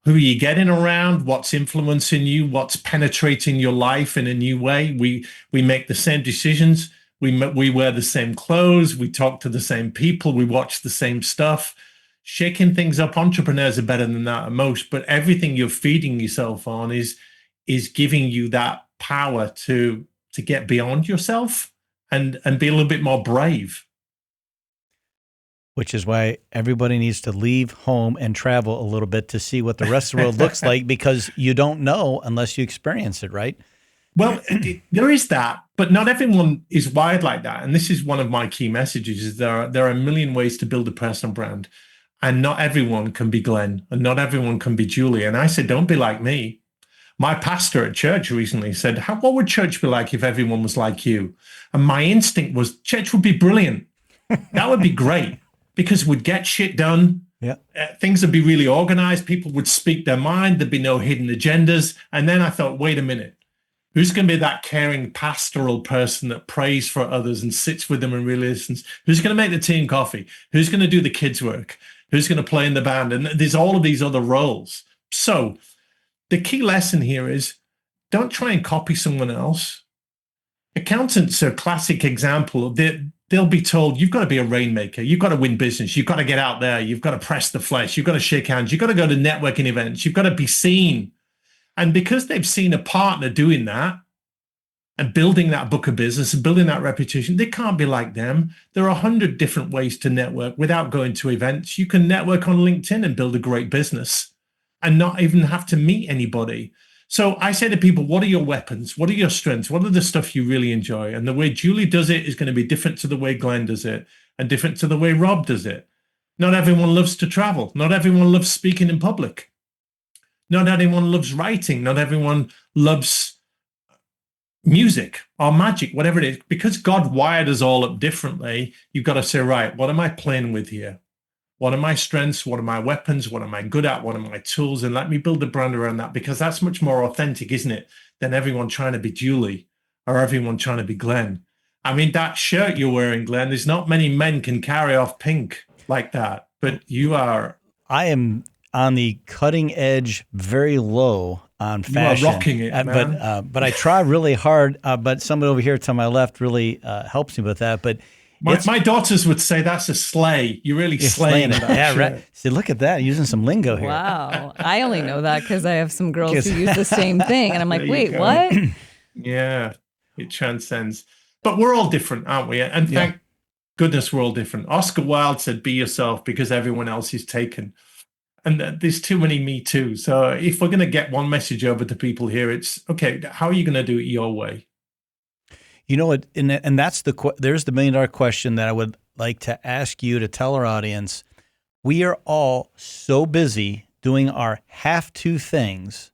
Who are you getting around? What's influencing you? What's penetrating your life in a new way? We make the same decisions. We wear the same clothes. We talk to the same people. We watch the same stuff. Shaking things up. Entrepreneurs are better than that at most. But everything you're feeding yourself on is giving you that power to get beyond yourself and be a little bit more brave. Which is why everybody needs to leave home and travel a little bit to see what the rest of the world looks like, because you don't know unless you experience it, right? Well, there is that, but not everyone is wired like that. And this is one of my key messages, is there are a million ways to build a personal brand, and not everyone can be Glenn, and not everyone can be Julie. And I said, don't be like me. My pastor at church recently said, what would church be like if everyone was like you? And my instinct was, church would be brilliant. That would be great, because we'd get shit done. Yeah. Things would be really organized. People would speak their mind. There'd be no hidden agendas. And then I thought, wait a minute, who's going to be that caring pastoral person that prays for others and sits with them and really listens? Who's going to make the tea and coffee? Who's going to do the kids' work? Who's going to play in the band? And there's all of these other roles. So the key lesson here is, don't try and copy someone else. Accountants are a classic example. They'll be told, you've got to be a rainmaker. You've got to win business. You've got to get out there. You've got to press the flesh. You've got to shake hands. You've got to go to networking events. You've got to be seen. And because they've seen a partner doing that and building that book of business and building that reputation, they can't be like them. There are 100 different ways to network without going to events. You can network on LinkedIn and build a great business and not even have to meet anybody. So I say to people, what are your weapons? What are your strengths? What are the stuff you really enjoy? And the way Julie does it is going to be different to the way Glenn does it and different to the way Rob does it. Not everyone loves to travel. Not everyone loves speaking in public. Not everyone loves writing. Not everyone loves music or magic, whatever it is. Because God wired us all up differently, you've got to say, right, what am I playing with here? What are my strengths? What are my weapons? What am I good at? What are my tools? And let me build a brand around that, because that's much more authentic, isn't it, than everyone trying to be Julie or everyone trying to be Glenn. I mean, that shirt you're wearing, Glenn, there's not many men can carry off pink like that, but you are. I am on the cutting edge, very low on fashion. You are rocking it, man. But I try really hard. But somebody over here to my left really helps me with that. But my daughters would say that's a slay. You're really slaying it. Yeah, right. See, look at that, using some lingo here. Wow, I only know that because I have some girls who use the same thing, and I'm like, wait, what? Yeah, it transcends. But we're all different, aren't we? And thank goodness we're all different. Oscar Wilde said, "Be yourself, because everyone else is taken." And there's too many me too. So if we're going to get one message over to people here, it's okay. How are you going to do it your way? You know what? And that's there's the $1 million question that I would like to ask you to tell our audience. We are all so busy doing our have-to things,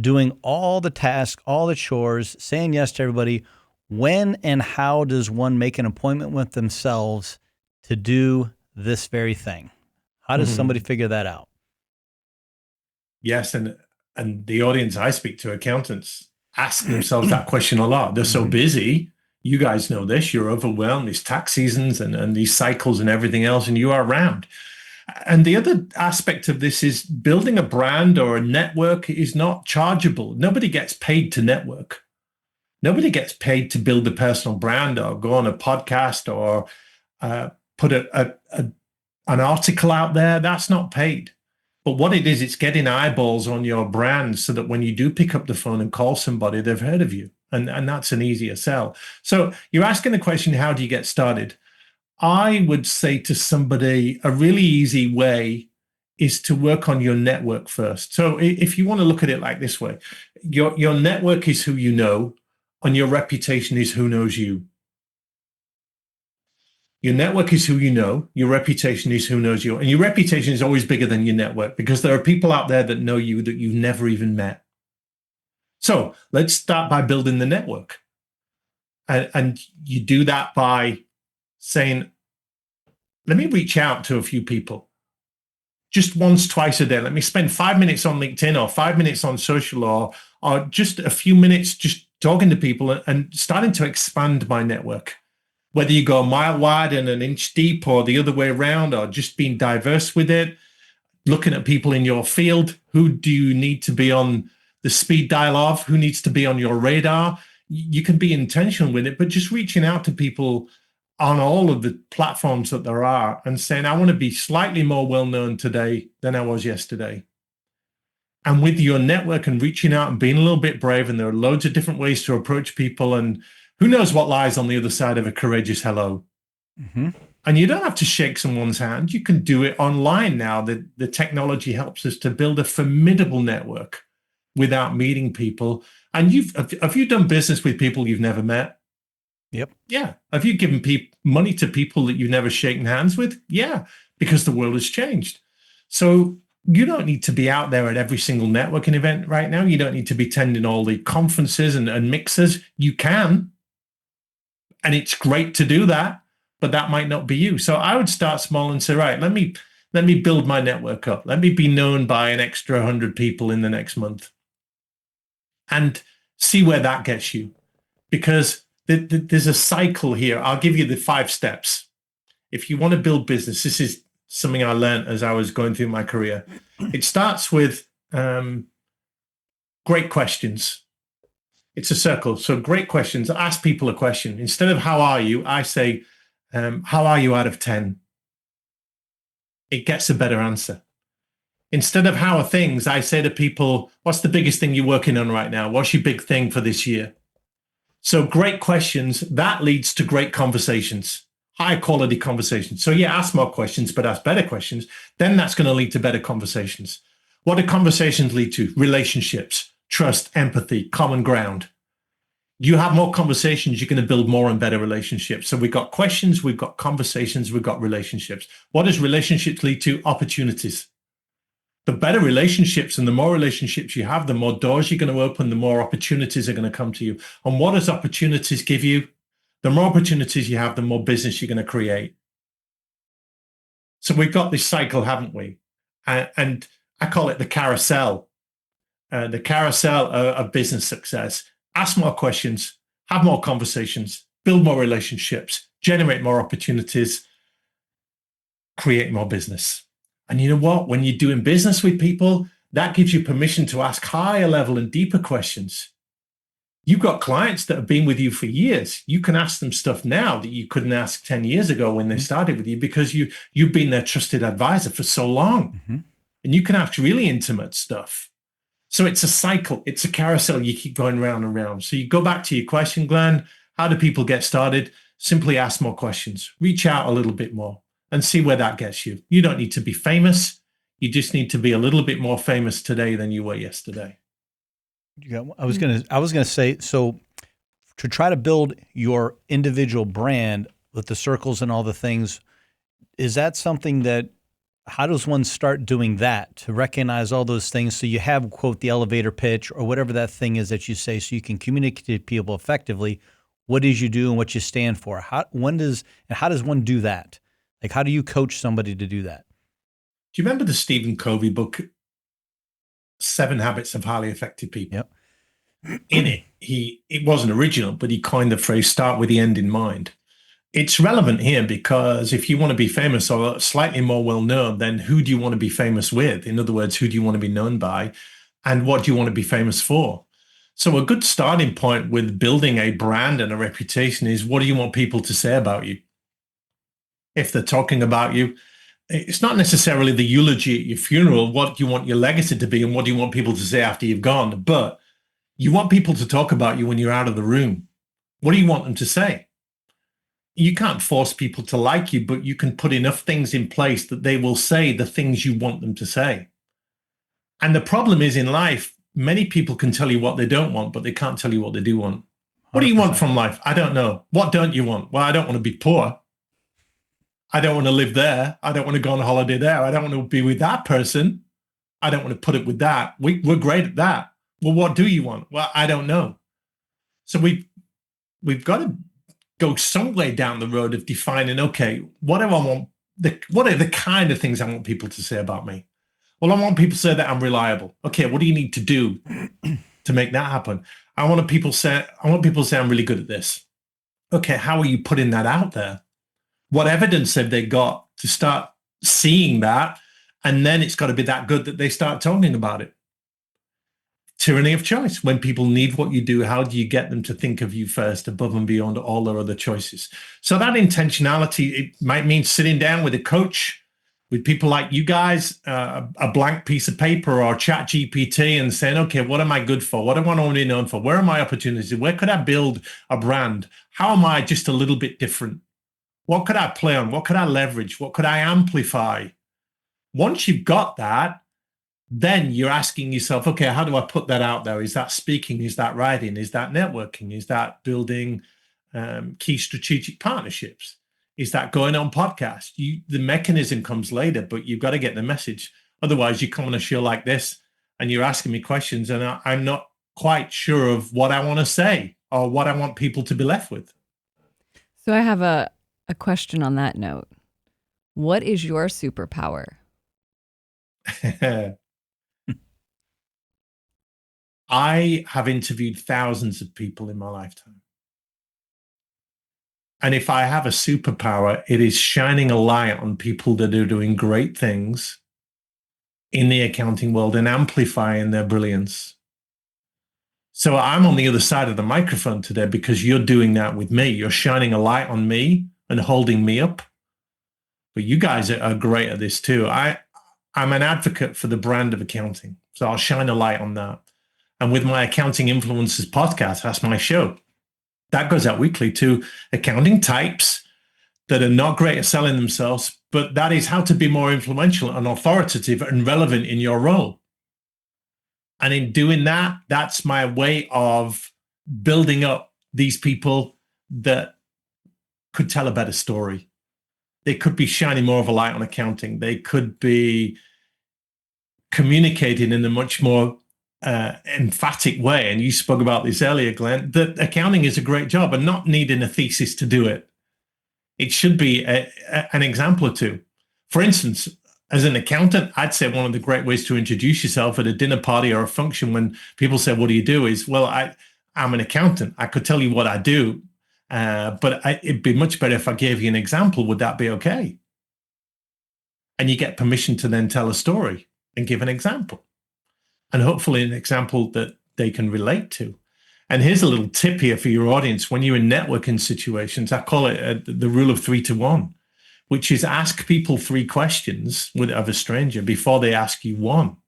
doing all the tasks, all the chores, saying yes to everybody. When and how does one make an appointment with themselves to do this very thing? How does somebody figure that out? Yes, and the audience I speak to, accountants, ask themselves that question a lot. They're so busy. You guys know this. You're overwhelmed. These tax seasons and these cycles and everything else, and you are around. And the other aspect of this is building a brand or a network is not chargeable. Nobody gets paid to network. Nobody gets paid to build a personal brand or go on a podcast or put an article out there. That's not paid. But what it is, it's getting eyeballs on your brand so that when you do pick up the phone and call somebody, they've heard of you. And that's an easier sell. So you're asking the question, how do you get started? I would say to somebody, a really easy way is to work on your network first. So if you want to look at it like this way, your network is who you know, and your reputation is who knows you. Your network is who you know. Your reputation is who knows you. And your reputation is always bigger than your network, because there are people out there that know you that you've never even met. So let's start by building the network. And you do that by saying, let me reach out to a few people. Just once, twice a day. Let me spend 5 minutes on LinkedIn or 5 minutes on social or just a few minutes just talking to people and starting to expand my network. Whether you go a mile wide and an inch deep or the other way around, or just being diverse with it, looking at people in your field. Who do you need to be on the speed dial of? Who needs to be on your radar? You can be intentional with it, but just reaching out to people on all of the platforms that there are and saying, I want to be slightly more well-known today than I was yesterday. And with your network and reaching out and being a little bit brave, and there are loads of different ways to approach people, and who knows what lies on the other side of a courageous hello. And you don't have to shake someone's hand. You can do it online now. The technology helps us to build a formidable network without meeting people. And have you done business with people you've never met? Yep. Yeah. Have you given money to people that you've never shaken hands with? Yeah, because the world has changed. So you don't need to be out there at every single networking event right now. You don't need to be attending all the conferences and mixers. You can. And it's great to do that, but that might not be you. So I would start small and say, right, let me build my network up. Let me be known by an extra 100 people in the next month and see where that gets you. Because there's a cycle here. I'll give you the 5 steps. If you want to build business, this is something I learned as I was going through my career. It starts with great questions. It's a circle. So great questions. Ask people a question. Instead of how are you, I say, how are you out of 10? It gets a better answer. Instead of how are things, I say to people, what's the biggest thing you're working on right now? What's your big thing for this year? So great questions, that leads to great conversations, high quality conversations. So yeah, ask more questions, but ask better questions. Then that's going to lead to better conversations. What do conversations lead to? Relationships, trust, empathy, common ground. You have more conversations, you're going to build more and better relationships. So we've got questions, we've got conversations, we've got relationships. What does relationships lead to? Opportunities. The better relationships and the more relationships you have, the more doors you're going to open, the more opportunities are going to come to you. And what does opportunities give you? The more opportunities you have, the more business you're going to create. So we've got this cycle, haven't we? And I call it the carousel of business success. Ask more questions, have more conversations, build more relationships, generate more opportunities, create more business. And you know what? When you're doing business with people, that gives you permission to ask higher level and deeper questions. You've got clients that have been with you for years. You can ask them stuff now that you couldn't ask 10 years ago when they started with you, because you've been their trusted advisor for so long. Mm-hmm. And you can ask really intimate stuff. So it's a cycle. It's a carousel. You keep going round and round. So you go back to your question, Glenn. How do people get started? Simply ask more questions. Reach out a little bit more and see where that gets you. You don't need to be famous. You just need to be a little bit more famous today than you were yesterday. I was gonna say, so to try to build your individual brand with the circles and all the things, is that something that, how does one start doing that to recognize all those things? So you have, quote, the elevator pitch or whatever that thing is that you say, so you can communicate to people effectively what it is you do and what you stand for. How does one do that? Like, how do you coach somebody to do that? Do you remember the Stephen Covey book, 7 Habits of Highly Effective People? Yep. In it, it wasn't original, but he coined the phrase, start with the end in mind. It's relevant here because if you want to be famous or slightly more well-known, then who do you want to be famous with? In other words, who do you want to be known by? And what do you want to be famous for? So a good starting point with building a brand and a reputation is, what do you want people to say about you? If they're talking about you, it's not necessarily the eulogy at your funeral. What do you want your legacy to be, and what do you want people to say after you've gone? But you want people to talk about you when you're out of the room. What do you want them to say? You can't force people to like you, but you can put enough things in place that they will say the things you want them to say. And the problem is, in life, many people can tell you what they don't want, but they can't tell you what they do want. What do you want from life? I don't know. What don't you want? Well, I don't want to be poor. I don't want to live there. I don't want to go on a holiday there. I don't want to be with that person. I don't want to put it with that. We're great at that. Well, what do you want? Well, I don't know. So we've got to go some way down the road of defining, okay, what do I want? What are the kind of things I want people to say about me? Well, I want people to say that I'm reliable. Okay, what do you need to do to make that happen? I want people to say I'm really good at this. Okay, how are you putting that out there? What evidence have they got to start seeing that? And then it's got to be that good that they start talking about it. Tyranny of choice. When people need what you do, how do you get them to think of you first, above and beyond all their other choices? So that intentionality, it might mean sitting down with a coach, with people like you guys, a blank piece of paper or chat GPT, and saying, okay, what am I good for? What am I already known for? Where are my opportunities? Where could I build a brand? How am I just a little bit different? What could I play on? What could I leverage? What could I amplify? Once you've got that, then you're asking yourself, okay, how do I put that out there? Is that speaking? Is that writing? Is that networking? Is that building key strategic partnerships? Is that going on podcasts? The mechanism comes later, but you've got to get the message. Otherwise, you come on a show like this and you're asking me questions and I'm not quite sure of what I want to say or what I want people to be left with. So I have a question on that note. What is your superpower? I have interviewed thousands of people in my lifetime. And if I have a superpower, it is shining a light on people that are doing great things in the accounting world and amplifying their brilliance. So I'm on the other side of the microphone today because you're doing that with me. You're shining a light on me and holding me up. But you guys are great at this too. I'm an advocate for the brand of accounting. So I'll shine a light on that. And with my Accounting Influencers podcast, that's my show. That goes out weekly to accounting types that are not great at selling themselves, but that is how to be more influential and authoritative and relevant in your role. And in doing that, that's my way of building up these people that could tell a better story. They could be shining more of a light on accounting. They could be communicating in a much more emphatic way. And you spoke about this earlier, Glenn, that accounting is a great job and not needing a thesis to do it. It should be an example or two. For instance, as an accountant, I'd say one of the great ways to introduce yourself at a dinner party or a function when people say, what do you do? Is, well, I'm an accountant. I could tell you what I do, but it'd be much better if I gave you an example. Would that be okay? And you get permission to then tell a story and give an example. And hopefully an example that they can relate to. And here's a little tip here for your audience. When you're in networking situations, I call it the rule of 3 to 1, which is ask people 3 questions of a stranger before they ask you one,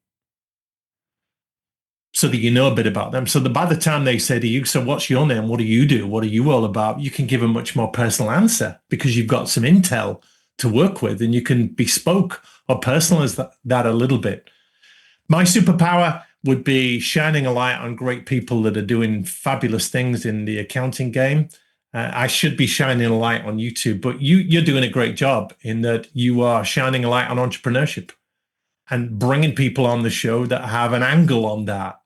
so that you know a bit about them. So that by the time they say to you, so what's your name? What do you do? What are you all about? You can give a much more personal answer because you've got some intel to work with, and you can bespoke or personalize that a little bit. My superpower would be shining a light on great people that are doing fabulous things in the accounting game. I should be shining a light on YouTube, but you're doing a great job in that you are shining a light on entrepreneurship and bringing people on the show that have an angle on that,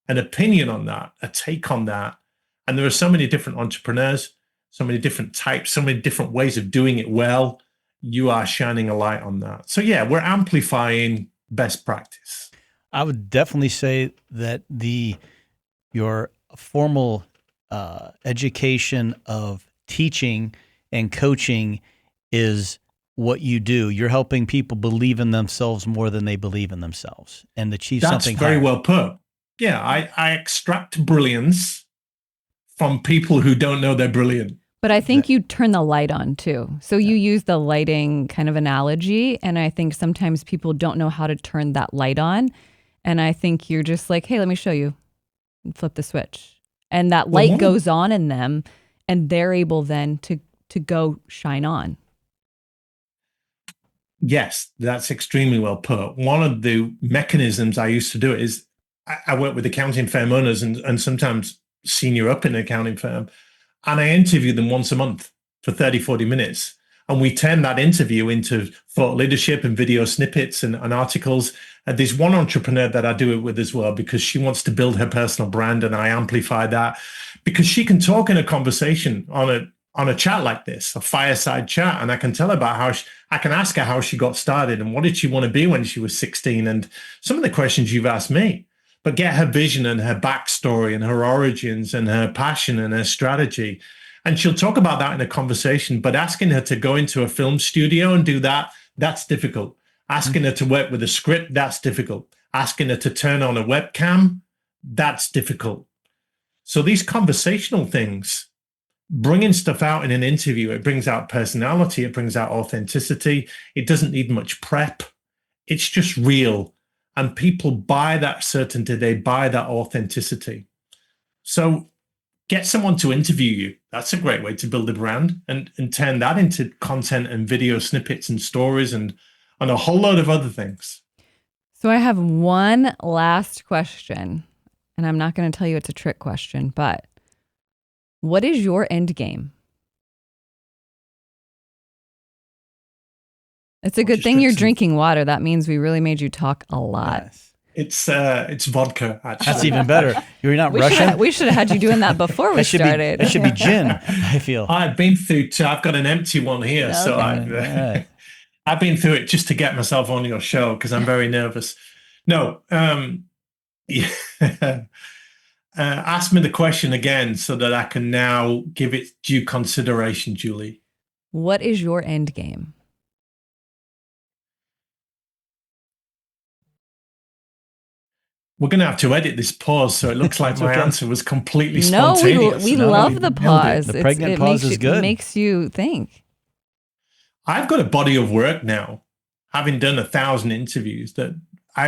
an opinion on that, a take on that. And there are so many different entrepreneurs, so many different types, so many different ways of doing it well. You are shining a light on that. So yeah, we're amplifying best practice. I would definitely say that your formal education of teaching and coaching is what you do. You're helping people believe in themselves more than they believe in themselves and achieve something higher. That's very well put. Yeah, I extract brilliance from people who don't know they're brilliant. But I think you turn the light on too. So you use the lighting kind of analogy, and I think sometimes people don't know how to turn that light on. And I think you're just like, hey, let me show you, and flip the switch. And that light goes on in them, and they're able then to go shine on. Yes, that's extremely well put. One of the mechanisms I used to do it is I work with accounting firm owners and sometimes senior up in an accounting firm, and I interview them once a month for 30, 40 minutes. And we turn that interview into thought leadership and video snippets and articles. And there's one entrepreneur that I do it with as well, because she wants to build her personal brand, and I amplify that because she can talk in a conversation on a chat like this, a fireside chat. And I can tell her about I can ask her how she got started and what did she want to be when she was 16, and some of the questions you've asked me, but get her vision and her backstory and her origins and her passion and her strategy. And she'll talk about that in a conversation, but asking her to go into a film studio and do that, that's difficult. Asking her to work with a script, that's difficult. Asking her to turn on a webcam, that's difficult. So these conversational things, bringing stuff out in an interview, it brings out personality, it brings out authenticity. It doesn't need much prep. It's just real. And people buy that certainty, they buy that authenticity. So get someone to interview you. That's a great way to build a brand, and turn that into content and video snippets and stories and a whole load of other things. So I have one last question, and I'm not going to tell you it's a trick question, but what is your end game? It's a good thing you're drinking water. That means we really made you talk a lot. Nice. It's vodka, actually. That's even better. You're not Russian? We should have had you doing that before we started. It should be gin, I feel. I've been through I've got an empty one here. Okay. So I've been through it just to get myself on your show because I'm very nervous. No, ask me the question again so that I can now give it due consideration, Julie. What is your end game? We're going to have to edit this pause so it looks like my answer was completely spontaneous. No, we love the pause. The pregnant pause is good. It makes you think. I've got a body of work now having done 1,000 interviews, that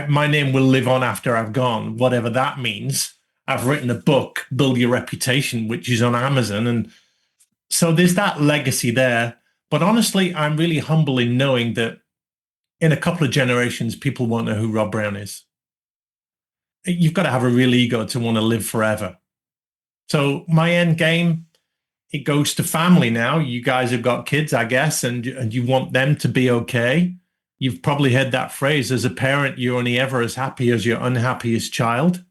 my name will live on after I've gone, whatever that means. I've written a book, Build Your Reputation, which is on Amazon. And so there's that legacy there. But honestly, I'm really humble in knowing that in a couple of generations, people won't know who Rob Brown is. You've got to have a real ego to want to live forever. So my end game, it goes to family now. You guys have got kids, I guess, and you want them to be okay. You've probably heard that phrase, as a parent, you're only ever as happy as your unhappiest child.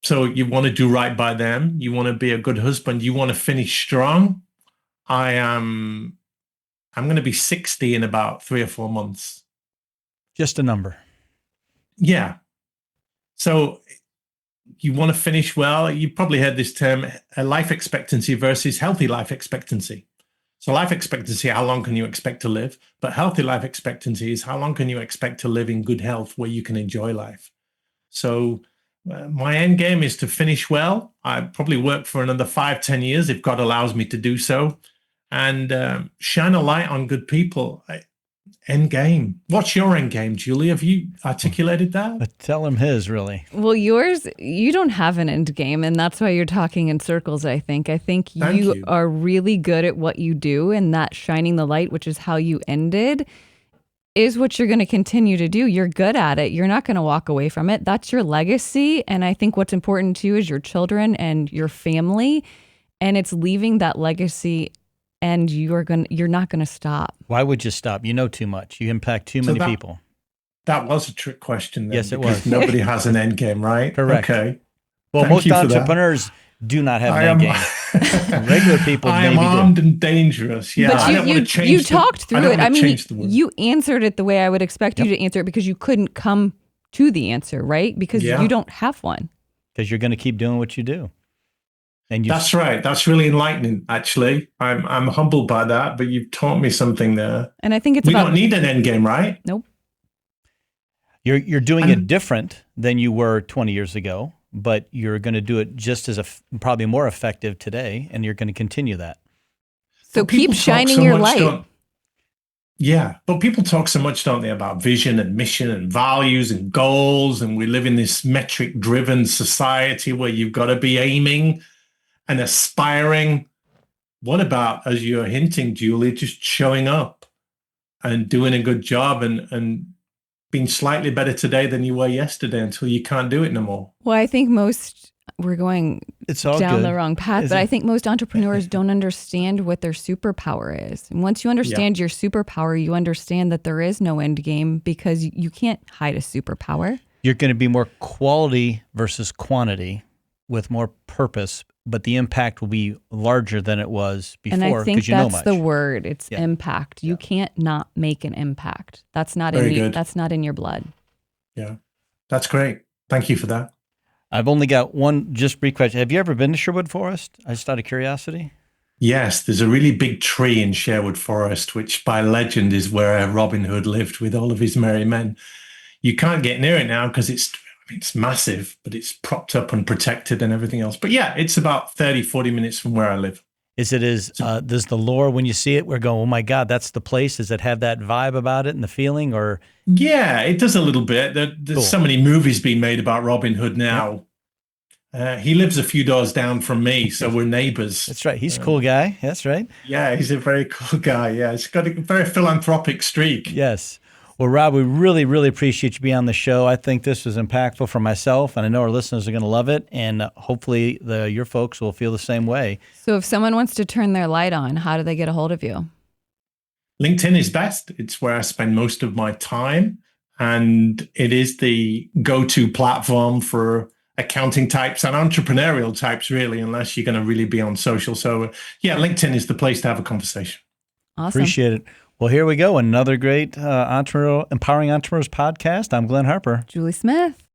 So you want to do right by them. You want to be a good husband. You want to finish strong. I'm going to be 60 in about 3 or 4 months. Just a number. Yeah. So you want to finish well. You probably heard this term, life expectancy versus healthy life expectancy. So life expectancy, how long can you expect to live? But healthy life expectancy is how long can you expect to live in good health where you can enjoy life? So my end game is to finish well. I probably work for another 5-10 years if God allows me to do so, and shine a light on good people. End game. What's your end game, Julie? Have you articulated that? But tell him his, really. Well, yours, you don't have an end game, and that's why you're talking in circles, I think. I think Thank you. are really good at what you do, and that shining the light, which is how you ended, is what you're going to continue to do. You're good at it. You're not going to walk away from it. That's your legacy, and I think what's important to you is your children and your family, and it's leaving that legacy, and you're not going to stop. Why would you stop? You know too much. You impact too many people. That was a trick question then. Yes, it was. Nobody has an end game, right? Correct. Okay. Well, Thank most you for that. entrepreneurs do not have an end game. Regular people I maybe am armed and dangerous. Yeah, But I don't want to change you talked through it. I mean, the word. you answered it the way I would expect you to answer it because you couldn't come to the answer, right? Because you don't have one. Because you're going to keep doing what you do. And That's right. That's really enlightening, actually. I'm humbled by that, but you've taught me something there. And I think it's we don't need an end game, right? Nope. You're doing it different than you were 20 years ago, but you're going to do it just as probably more effective today, and you're going to continue that. So keep shining your light. Yeah, but people talk so much, don't they, about vision and mission and values and goals, and we live in this metric-driven society where you've got to be aiming and aspiring. What about, as you're hinting, Julie, just showing up and doing a good job and being slightly better today than you were yesterday until you can't do it no more? Well, I think we're going down the wrong path, but I think most entrepreneurs don't understand what their superpower is. And once you understand your superpower, you understand that there is no end game because you can't hide a superpower. You're going to be more quality versus quantity with more purpose, but the impact will be larger than it was before. And I think that's the word. It's Yeah. impact. You can't not make an impact. That's not that's not in your blood. Yeah, that's great. Thank you for that. I've only got one just brief question. Have you ever been to Sherwood Forest? Just out of curiosity. Yes, there's a really big tree in Sherwood Forest, which by legend is where Robin Hood lived with all of his merry men. You can't get near it now because it's massive, but it's propped up and protected and everything else. But yeah, it's about 30, 40 minutes from where I live. Is it does the lore, when you see it, we're going, oh my God, that's the place? Does it have that vibe about it and the feeling, or? Yeah, it does a little bit. There's so many movies being made about Robin Hood now. Yep. He lives a few doors down from me, so we're neighbors. That's right. He's a cool guy. That's right. Yeah, he's a very cool guy. Yeah, he's got a very philanthropic streak. Yes. Well, Rob, we really, really appreciate you being on the show. I think this was impactful for myself, and I know our listeners are going to love it, and hopefully your folks will feel the same way. So if someone wants to turn their light on, how do they get a hold of you? LinkedIn is best. It's where I spend most of my time, and it is the go-to platform for accounting types and entrepreneurial types, really, unless you're going to really be on social. So yeah, LinkedIn is the place to have a conversation. Awesome. Appreciate it. Well, here we go. Another great Empowering Entrepreneurs podcast. I'm Glenn Harper. Julie Smith.